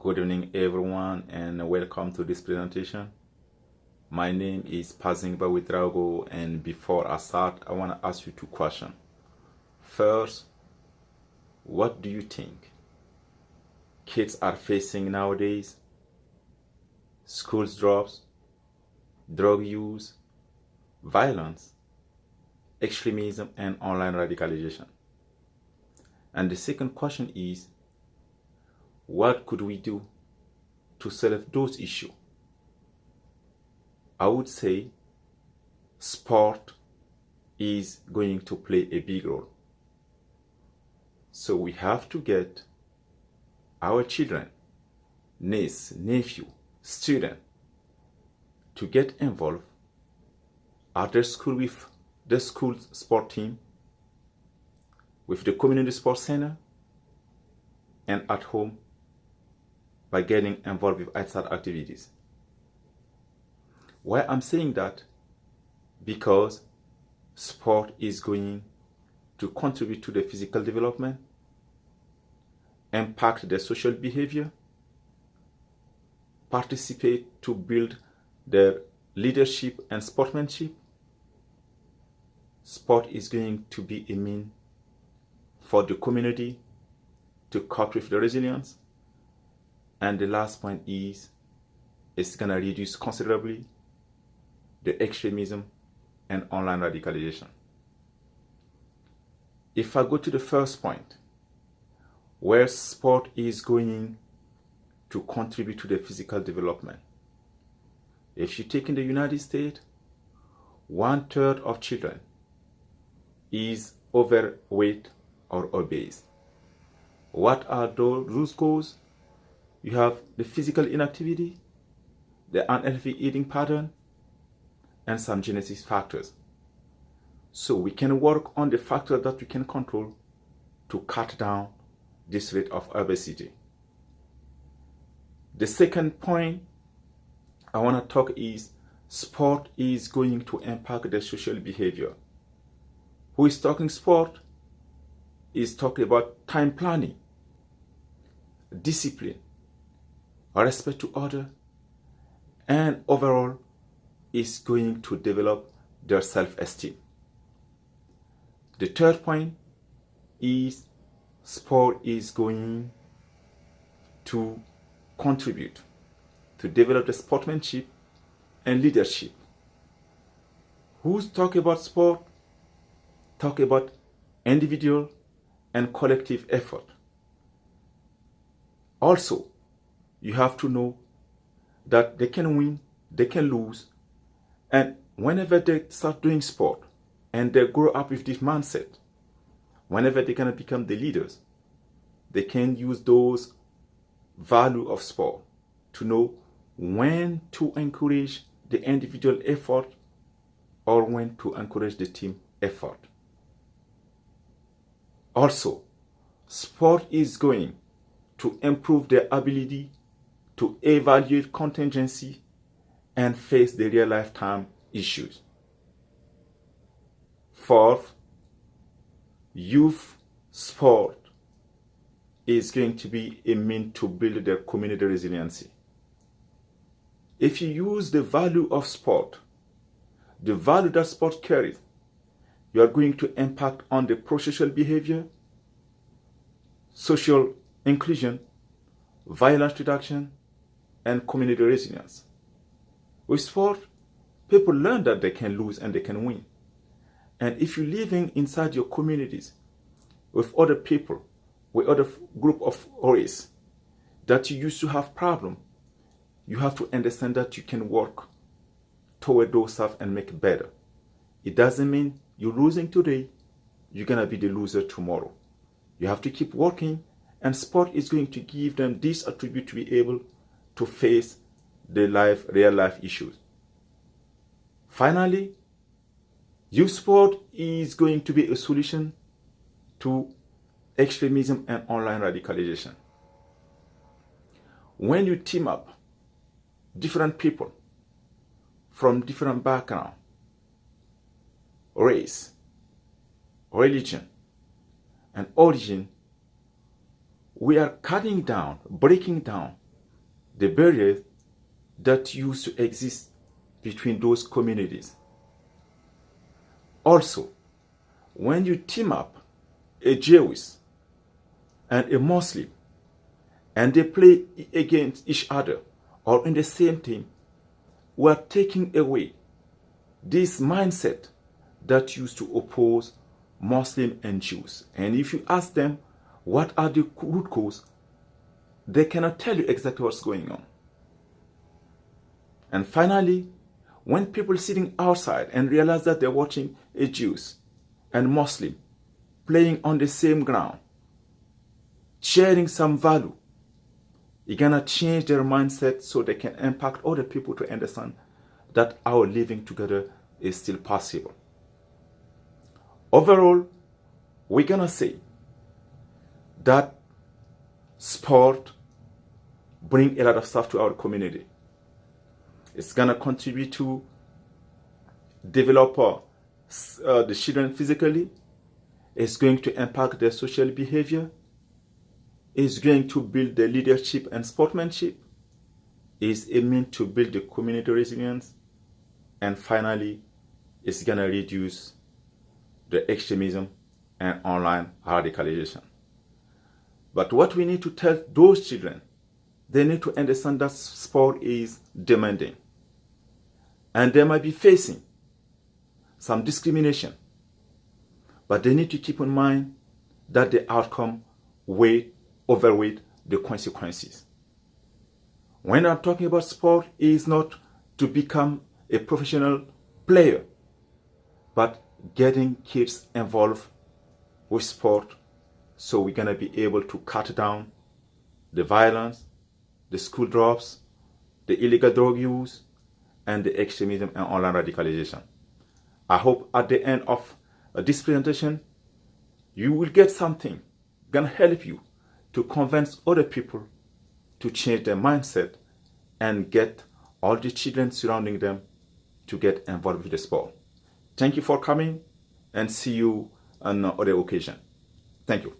Good evening, everyone, and welcome to this presentation. My name is Pazingba Widrago, and before I start, I want to ask you two questions. First, what do you think kids are facing nowadays? Schools drops, drug use, violence, extremism, and online radicalization. And the second question is, what could we do to solve those issues? I would say sport is going to play a big role. So we have to get our children, niece, nephew, student to get involved at their school with the school sport team, with the community sports center, and at home by getting involved with outside activities. Why I'm saying that? Because sport is going to contribute to the physical development, impact the social behavior, participate to build their leadership and sportsmanship. Sport is going to be a mean for the community to cope with the resilience. And the last point is, it's going to reduce considerably the extremism and online radicalization. If I go to the first point, where sport is going to contribute to the physical development. If you take in the United States, 1/3 of children is overweight or obese. What are those root causes? You have the physical inactivity, the unhealthy eating pattern, and some genetic factors. So we can work on the factors that we can control to cut down this rate of obesity. The second point I want to talk is sport is going to impact the social behavior. Who is talking sport is talking about time planning, discipline, respect to others, and overall is going to develop their self-esteem. The third point is sport is going to contribute to develop the sportsmanship and leadership. Who's talking about sport? Talk about individual and collective effort. Also, you have to know that they can win, they can lose, and whenever they start doing sport and they grow up with this mindset, whenever they're going to become the leaders, they can use those value of sport to know when to encourage the individual effort or when to encourage the team effort. Also, sport is going to improve their ability to evaluate contingency and face the real lifetime issues. Fourth, youth sport is going to be a means to build their community resiliency. If you use the value of sport, the value that sport carries, you are going to impact on the pro-social behavior, social inclusion, violence reduction, and community resilience. With sport, people learn that they can lose and they can win. And if you're living inside your communities with other people, with other group of race that you used to have problem, you have to understand that you can work toward those stuff and make it better. It doesn't mean you're losing today, you're gonna be the loser tomorrow. You have to keep working, and sport is going to give them this attribute to be able to face the real life issues. Finally, youth sport is going to be a solution to extremism and online radicalization. When you team up different people from different background, race, religion, and origin, we are cutting down, breaking down the barriers that used to exist between those communities. Also, when you team up a Jewish and a Muslim and they play against each other or in the same team, we are taking away this mindset that used to oppose Muslim and Jews. And if you ask them what are the root cause, they cannot tell you exactly what's going on. And finally, when people sitting outside and realize that they're watching a Jews and Muslim playing on the same ground, sharing some value, you're gonna change their mindset so they can impact other people to understand that our living together is still possible. Overall, we're gonna say that sport bring a lot of stuff to our community. It's gonna contribute to develop the children physically. It's going to impact their social behavior. It's going to build their leadership and sportsmanship. It's aiming to build the community resilience. And finally, it's gonna reduce the extremism and online radicalization. But what we need to tell those children, they need to understand that sport is demanding. And they might be facing some discrimination. But they need to keep in mind that the outcome overweight the consequences. When I'm talking about sport, it is not to become a professional player, but getting kids involved with sport so we're going to be able to cut down the violence, the school drops, the illegal drug use, and the extremism and online radicalization. I hope at the end of this presentation, you will get something going to help you to convince other people to change their mindset and get all the children surrounding them to get involved with the sport. Thank you for coming and see you on other occasion. Thank you.